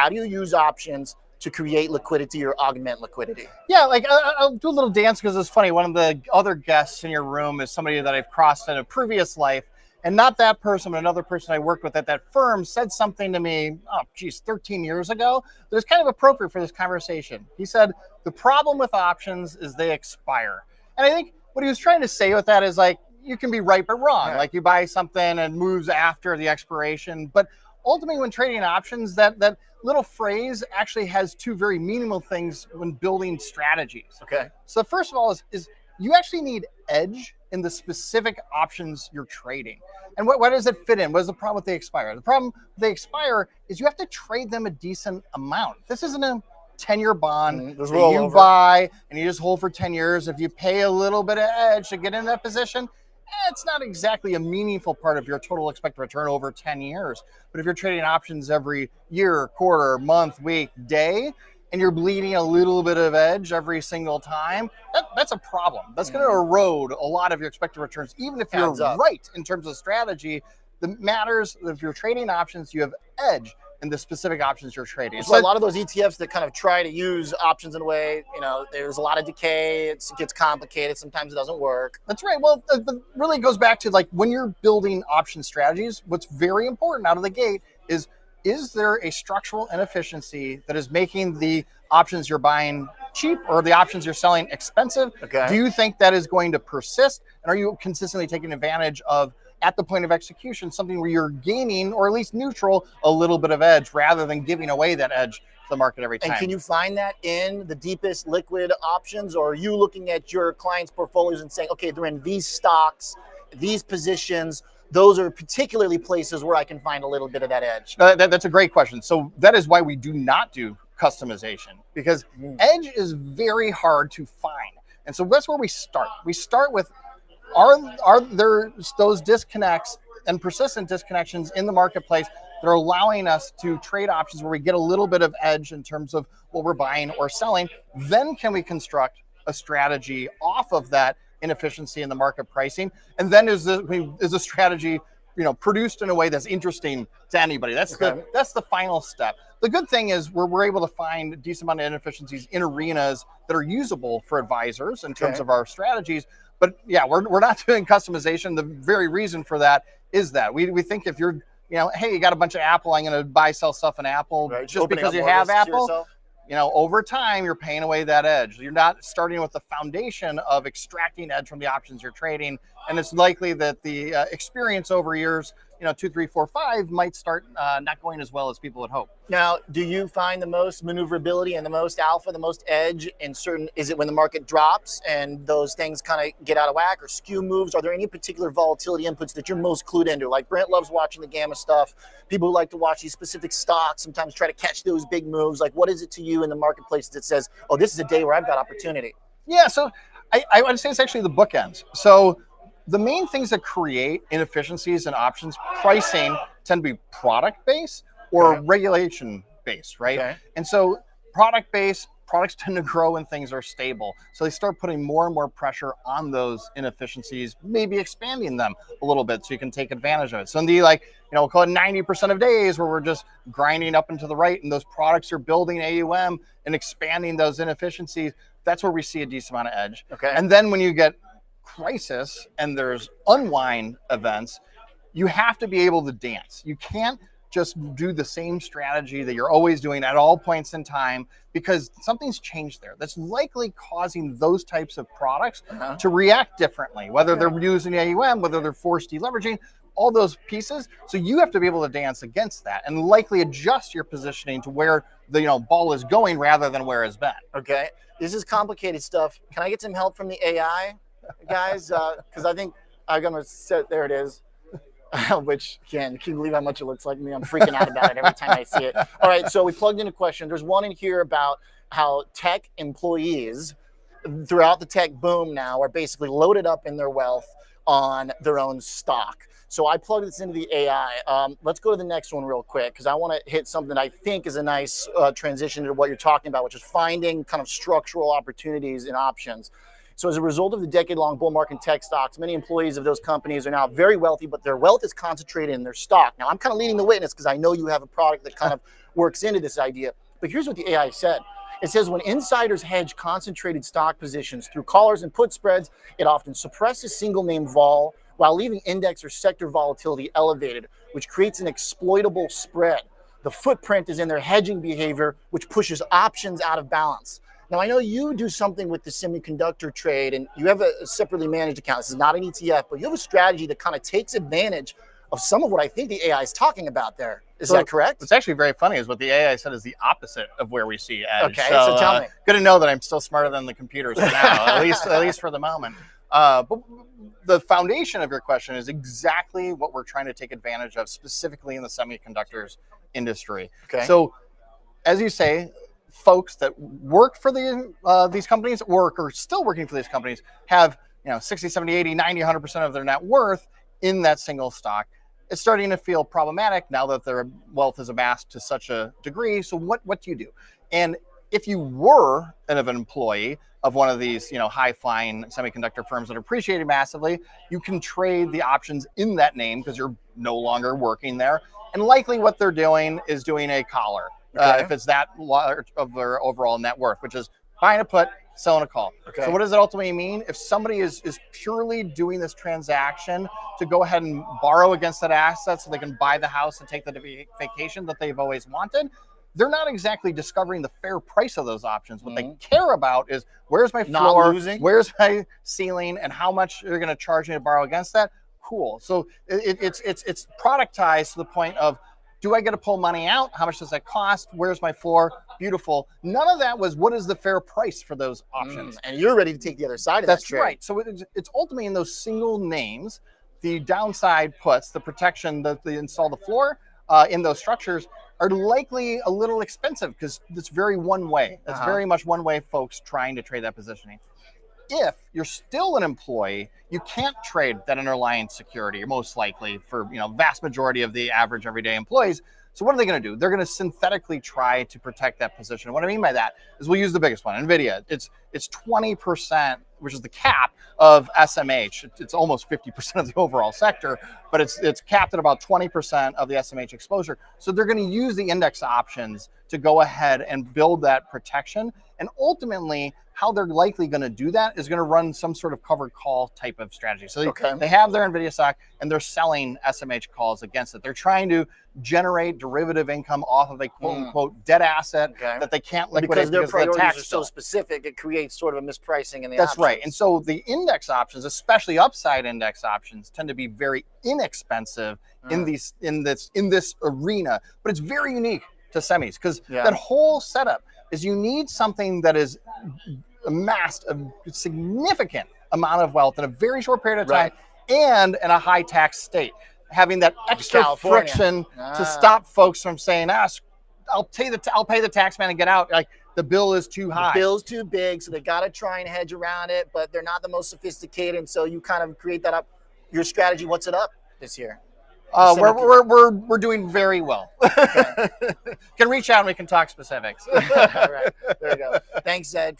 How do you use options to create liquidity or augment liquidity? Yeah, like I'll do a little dance because it's funny. One of the other guests in your room is somebody that I've crossed in a previous life. And not that person, but another person I worked with at that firm said something to me, 13 years ago, that was kind of appropriate for this conversation. He said, the problem with options is they expire. And I think what he was trying to say with that is like, you can be right but wrong. Right. Like you buy something and moves after the expiration. But ultimately when trading options, that little phrase actually has two very meaningful things when building strategies. Okay. So first of all is you actually need edge in the specific options you're trading. And what does it fit in? What is the problem with they expire? The problem with they expire is you have to trade them a decent amount. This isn't a 10-year bond that you buy and you just hold for 10 years. If you pay a little bit of edge to get in that position, it's not exactly a meaningful part of your total expected return over 10 years. But if you're trading options every year, quarter, month, week, day, and you're bleeding a little bit of edge every single time, that's a problem. That's going to erode a lot of your expected returns, even if you're right in terms of strategy. The matters if you're trading options, you have edge in the specific options you're trading. So a lot of those ETFs that kind of try to use options in a way, there's a lot of decay. It gets complicated. Sometimes it doesn't work. That's right. Well, it really goes back to like when you're building option strategies, what's very important out of the gate is there a structural inefficiency that is making the options you're buying cheap or the options you're selling expensive? Okay. Do you think that is going to persist? And are you consistently taking advantage of, at the point of execution, something where you're gaining or at least neutral a little bit of edge rather than giving away that edge to the market every time? And can you find that in the deepest liquid options, or are you looking at your clients' portfolios and saying, okay, they're in these stocks, these positions, those are particularly places where I can find a little bit of that edge? That's a great question. So that is why we do not do customization, because edge is very hard to find. And so that's where we start. We start with, are there those disconnects and persistent disconnections in the marketplace that are allowing us to trade options where we get a little bit of edge in terms of what we're buying or selling? Then can we construct a strategy off of that inefficiency in the market pricing? And then is a strategy produced in a way that's interesting to anybody? That's the final step. The good thing is we're able to find a decent amount of inefficiencies in arenas that are usable for advisors in terms of our strategies. But yeah, we're not doing customization. The very reason for that is that we think if you're, hey, you got a bunch of Apple, I'm going to buy, sell stuff in Apple just because you have Apple. Over time, you're paying away that edge. You're not starting with the foundation of extracting edge from the options you're trading. And it's likely that the experience over years, 2, 3, 4, 5 might start not going as well as people would hope. Now, do you find the most maneuverability and the most alpha, the most edge in certain, is it when the market drops and those things kind of get out of whack or skew moves? Are there any particular volatility inputs that you're most clued into? Like Brent loves watching the gamma stuff. People who like to watch these specific stocks sometimes try to catch those big moves. Like what is it to you in the marketplace that says, oh, this is a day where I've got opportunity? Yeah, so I would say it's actually the bookends. So the main things that create inefficiencies in options pricing tend to be product-based or regulation-based, right? Okay. And so product-based, products tend to grow when things are stable. So they start putting more and more pressure on those inefficiencies, maybe expanding them a little bit so you can take advantage of it. So in the we'll call it 90% of days where we're just grinding up and to the right and those products are building AUM and expanding those inefficiencies, that's where we see a decent amount of edge. Okay. And then when you get crisis and there's unwind events, you have to be able to dance. You can't just do the same strategy that you're always doing at all points in time because something's changed there. That's likely causing those types of products to react differently, whether they're using AUM, whether they're forced deleveraging, all those pieces. So you have to be able to dance against that and likely adjust your positioning to where the ball is going rather than where it's been. Okay. This is complicated stuff. Can I get some help from the AI guys? Because I think I'm going to set, there it is. Which, again, can you believe how much it looks like me? I'm freaking out about it every time I see it. All right, so we plugged in a question. There's one in here about how tech employees throughout the tech boom now are basically loaded up in their wealth on their own stock. So I plugged this into the AI. Let's go to the next one real quick because I want to hit something I think is a nice transition to what you're talking about, which is finding kind of structural opportunities in options. So as a result of the decade-long bull market in tech stocks, many employees of those companies are now very wealthy, but their wealth is concentrated in their stock. Now, I'm kind of leading the witness because I know you have a product that kind of works into this idea. But here's what the AI said. It says when insiders hedge concentrated stock positions through callers and put spreads, it often suppresses single name vol while leaving index or sector volatility elevated, which creates an exploitable spread. The footprint is in their hedging behavior, which pushes options out of balance. Now, I know you do something with the semiconductor trade, and you have a separately managed account. This is not an ETF, but you have a strategy that kind of takes advantage of some of what I think the AI is talking about there. Is that correct? What's actually very funny is what the AI said is the opposite of where we see edge. Okay, so tell me. Good to know that I'm still smarter than the computers for now, at least for the moment. But the foundation of your question is exactly what we're trying to take advantage of, specifically in the semiconductors industry. Okay. So, as you say, folks that work for these companies, or still working for these companies, have 60, 70, 80, 90, 100% of their net worth in that single stock. It's starting to feel problematic now that their wealth is amassed to such a degree. So what do you do? And if you were an employee of one of these high-flying semiconductor firms that are appreciated massively, you can trade the options in that name because you're no longer working there. And likely what they're doing is doing a collar, if it's that large of their overall net worth, which is buying a put, selling a call. Okay. So what does it ultimately mean? If somebody is purely doing this transaction to go ahead and borrow against that asset so they can buy the house and take the vacation that they've always wanted, they're not exactly discovering the fair price of those options. What they care about is where's my floor, where's my ceiling, and how much they're going to charge me to borrow against that. Cool. So it's productized to the point of, do I get to pull money out? How much does that cost? Where's my floor? Beautiful. None of that was what is the fair price for those options. And you're ready to take the other side of that trade. That's right. So it's ultimately in those single names, the downside puts, the protection that they install the floor in those structures are likely a little expensive because it's very one way. That's very much one way folks trying to trade that positioning. If you're still an employee, you can't trade that underlying security, most likely for vast majority of the average everyday employees. So what are they going to do? They're going to synthetically try to protect that position. What I mean by that is we'll use the biggest one, NVIDIA. It's 20%, which is the cap of SMH. It's almost 50% of the overall sector, but it's capped at about 20% of the SMH exposure. So they're going to use the index options to go ahead and build that protection. And ultimately, how they're likely going to do that is going to run some sort of covered call type of strategy. So they have their NVIDIA stock and they're selling SMH calls against it. They're trying to generate derivative income off of a quote unquote dead asset that they can't liquidate because their priorities the tax are so specific. It creates sort of a mispricing in the That's options. right. And so the index options, especially upside index options, tend to be very inexpensive in this arena. But it's very unique to semis because that whole setup is you need something that is amassed a significant amount of wealth in a very short period of time and in a high tax state. Having that extra friction to stop folks from saying, I'll pay the tax man and get out. Like the bill is too high. The bill's too big, so they got to try and hedge around it, but they're not the most sophisticated, and so you kind of create that up. Your strategy, what's it up this year? We're doing very well. Can reach out and we can talk specifics. All right, there we go. Thanks, Ed.